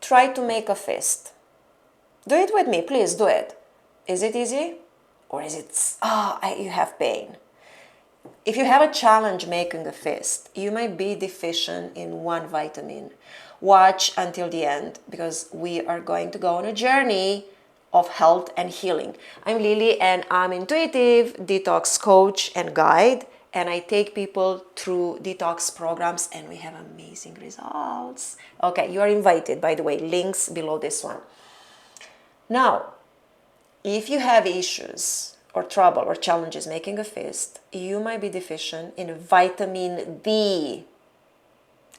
try to make a fist. Do it with me, please do it. Is it easy? Or is it, you have pain? If you have a challenge making a fist, you might be deficient in one vitamin. Watch until the end, because we are going to go on a journey of health and healing. I'm Lily, and I'm intuitive detox coach and guide, and I take people through detox programs, and we have amazing results. Okay, you are invited, by the way, links below this one. Now, if you have issues or trouble or challenges making a fist, you might be deficient in vitamin D.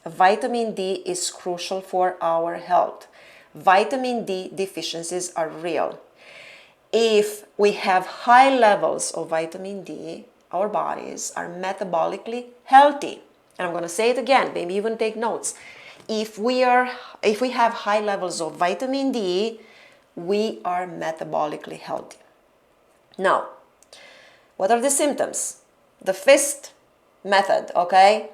Vitamin D is crucial for our health. Vitamin D deficiencies are real. If we have high levels of vitamin D, our bodies are metabolically healthy. And I'm going to say it again, maybe even take notes. If we have high levels of vitamin D, we are metabolically healthy. Now, what are the symptoms? The fist method, okay?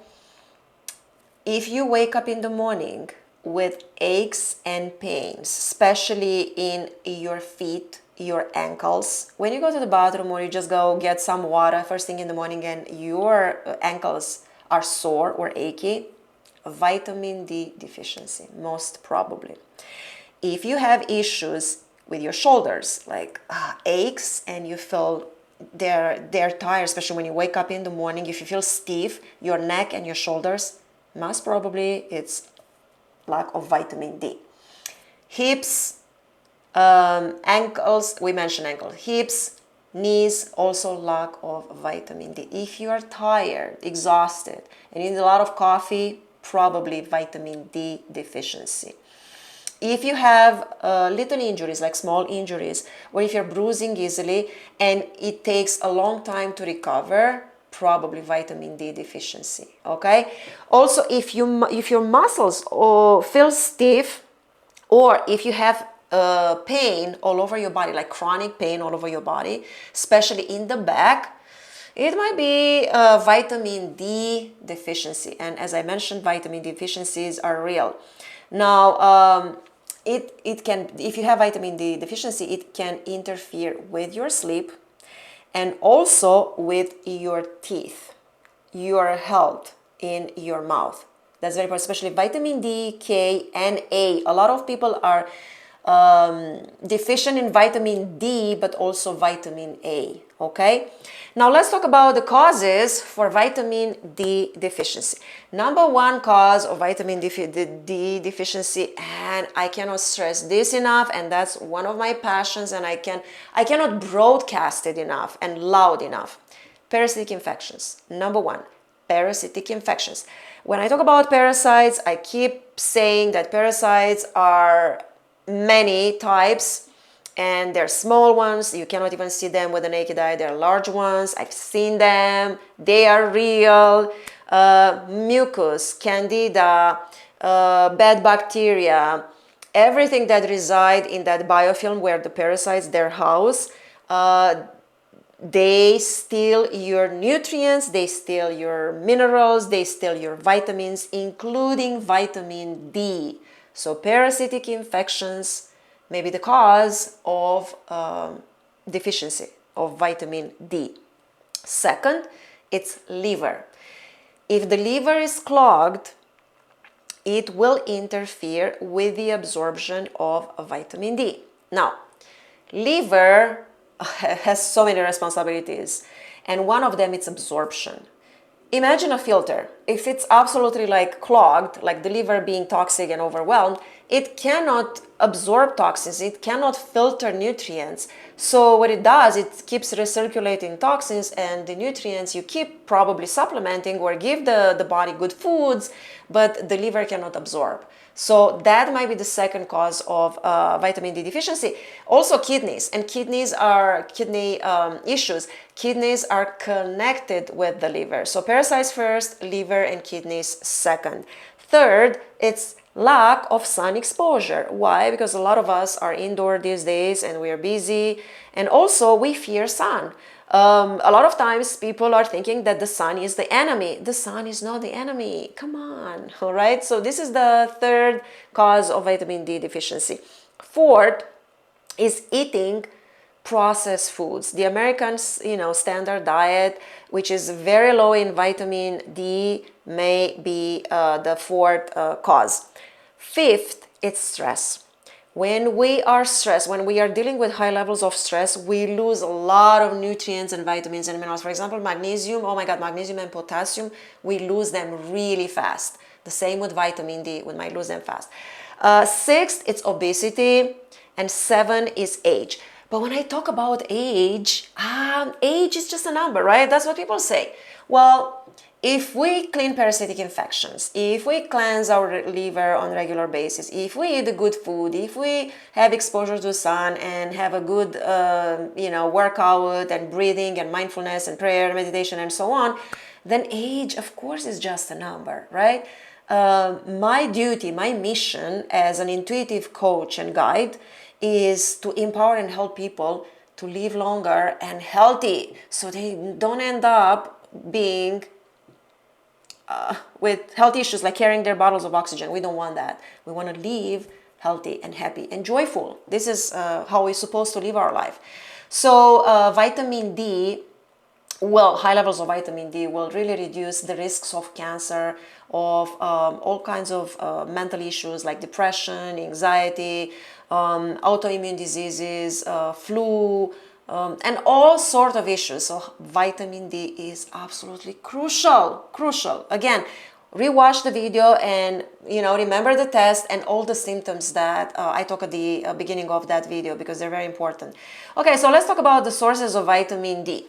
If you wake up in the morning with aches and pains, especially in your feet, your ankles, when you go to the bathroom or you just go get some water first thing in the morning and your ankles are sore or achy, vitamin D deficiency, most probably. If you have issues with your shoulders, like aches, and you feel they're tired, especially when you wake up in the morning, if you feel stiff, your neck and your shoulders, most probably it's lack of vitamin D. Hips, ankles, we mentioned ankles, hips, knees, also lack of vitamin D. If you are tired, exhausted, and you need a lot of coffee, probably vitamin D deficiency. If you have little injuries, like small injuries, or if you're bruising easily and it takes a long time to recover, probably vitamin D deficiency, okay? Also, if your muscles feel stiff, or if you have pain all over your body, like chronic pain all over your body, especially in the back, it might be vitamin D deficiency. And as I mentioned, vitamin D deficiencies are real. Now, it can, if you have vitamin D deficiency, it can interfere with your sleep and also with your teeth, your health in your mouth. That's very important, especially vitamin D, K, and A. A lot of people are deficient in vitamin D, but also vitamin A, okay? Now let's talk about the causes for vitamin D deficiency. Number one cause of vitamin D deficiency, and I cannot stress this enough, and that's one of my passions, and I cannot broadcast it enough and loud enough. Parasitic infections. Number one, parasitic infections. When I talk about parasites, I keep saying that parasites are many types, and they're small ones. You cannot even see them with the naked eye. They're large ones. I've seen them. They are real. Mucus, candida, bad bacteria, everything that reside in that biofilm where the parasites, their house, they steal your nutrients, they steal your minerals, they steal your vitamins, including vitamin D. So parasitic infections may be the cause of deficiency of vitamin D. Second, it's liver. If the liver is clogged, it will interfere with the absorption of vitamin D. Now, liver has so many responsibilities, and one of them is absorption. Imagine a filter. If it's absolutely like clogged, like the liver being toxic and overwhelmed, it cannot absorb toxins, it cannot filter nutrients. So what it does, it keeps recirculating toxins, and the nutrients you keep probably supplementing or give the body good foods, but the liver cannot absorb. So that might be the second cause of vitamin D deficiency. Also kidneys, and kidney issues. Kidneys are connected with the liver. So parasites first, liver and kidneys second. Third, it's lack of sun exposure. Why? Because a lot of us are indoor these days and we are busy, and also we fear sun. A lot of times people are thinking that the sun is the enemy. The sun is not the enemy. Come on, all right? So this is the third cause of vitamin D deficiency. Fourth is eating processed foods. The American, standard diet, which is very low in vitamin D, may be the fourth cause. Fifth, it's stress. When we are stressed, when we are dealing with high levels of stress, we lose a lot of nutrients and vitamins and minerals. For example, magnesium, oh my God, magnesium and potassium, we lose them really fast. The same with vitamin D, we might lose them fast. Sixth, it's obesity. And seven is age. But when I talk about age, age is just a number, right? That's what people say. Well, if we clean parasitic infections, if we cleanse our liver on a regular basis, if we eat good food, if we have exposure to the sun and have a good, workout and breathing and mindfulness and prayer, meditation, and so on, then age, of course, is just a number, right? My duty, my mission as an intuitive coach and guide is to empower and help people to live longer and healthy so they don't end up being with health issues like carrying their bottles of oxygen. We don't want that. We want to live healthy and happy and joyful. This is how we're supposed to live our life. So vitamin D, high levels of vitamin D will really reduce the risks of cancer, of all kinds of mental issues like depression, anxiety, autoimmune diseases, flu, and all sorts of issues. So vitamin D is absolutely crucial. Again, rewatch the video and remember the test and all the symptoms that I talk at the beginning of that video, because they're very important. Okay, so let's talk about the sources of vitamin D.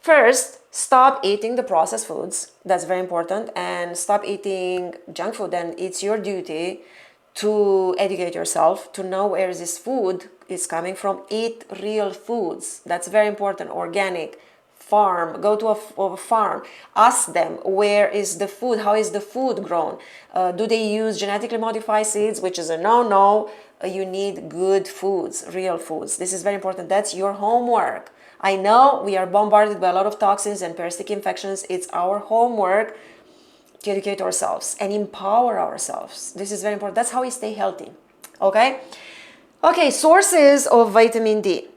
First, stop eating the processed foods. That's very important. And stop eating junk food. And it's your duty to educate yourself, to know where this food is coming from. Eat real foods. That's very important. Organic, farm. Go to a farm. Ask them, where is the food? How is the food grown? Do they use genetically modified seeds, which is a no-no. You need good foods, real foods. This is very important. That's your homework. I know we are bombarded by a lot of toxins and parasitic infections. It's our homework to educate ourselves and empower ourselves. This is very important. That's how we stay healthy. Okay? Okay, sources of vitamin D.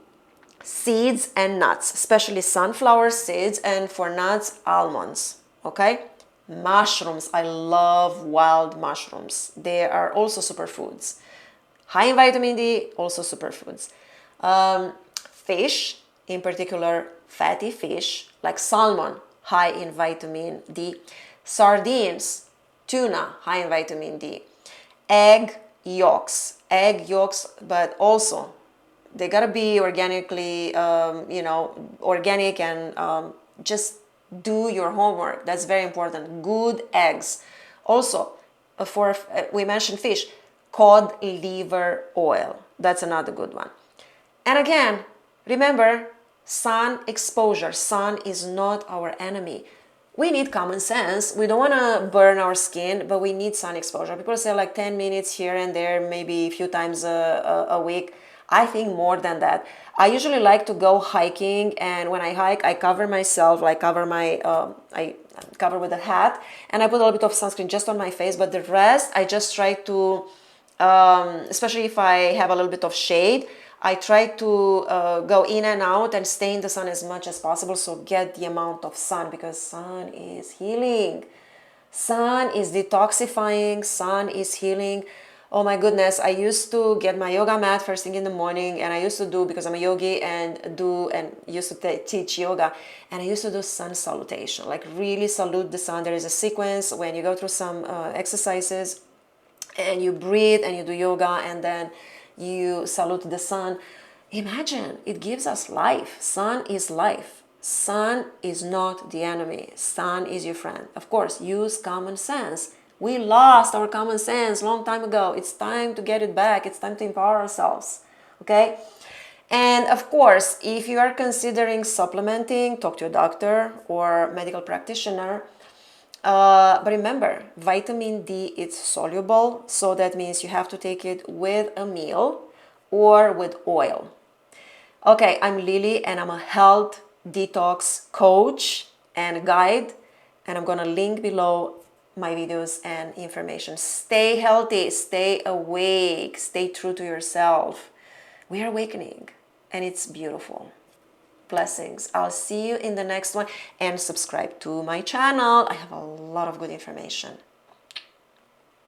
Seeds and nuts, especially sunflower seeds, and for nuts, almonds. Okay? Mushrooms. I love wild mushrooms. They are also superfoods. High in vitamin D, also superfoods. Fish, in particular fatty fish like salmon, high in vitamin D. Sardines, tuna, high in vitamin D. Egg yolks, but also they gotta be organically, organic, and just do your homework. That's very important. Good eggs. Also, we mentioned fish, cod liver oil. That's another good one. And again, remember, sun exposure. Sun is not our enemy. We need common sense. We don't want to burn our skin, but we need sun exposure. People say like 10 minutes here and there, maybe a few times a week. I think more than that. I usually like to go hiking, and when I hike, I cover myself, I cover with a hat, and I put a little bit of sunscreen just on my face, but the rest, I just try to, especially if I have a little bit of shade, I try to go in and out and stay in the sun as much as possible, so get the amount of sun, because sun is healing. Sun is detoxifying, sun is healing. Oh my goodness, I used to get my yoga mat first thing in the morning, and I used to do, because I'm a yogi and used to teach yoga, and I used to do sun salutation, like really salute the sun. There is a sequence when you go through some exercises and you breathe and you do yoga and then you salute the sun. Imagine, it gives us life. Sun is life. Sun is not the enemy. Sun is your friend. Of course, use common sense. We lost our common sense a long time ago. It's time to get it back. It's time to empower ourselves. Okay? And of course, if you are considering supplementing, talk to your doctor or medical practitioner. But remember, vitamin D is soluble, so that means you have to take it with a meal or with oil. Okay, I'm Lily and I'm a health detox coach and guide, and I'm gonna link below my videos and information. Stay healthy, stay awake, stay true to yourself. We are awakening, and it's beautiful. Blessings. I'll see you in the next one, and subscribe to my channel. I have a lot of good information.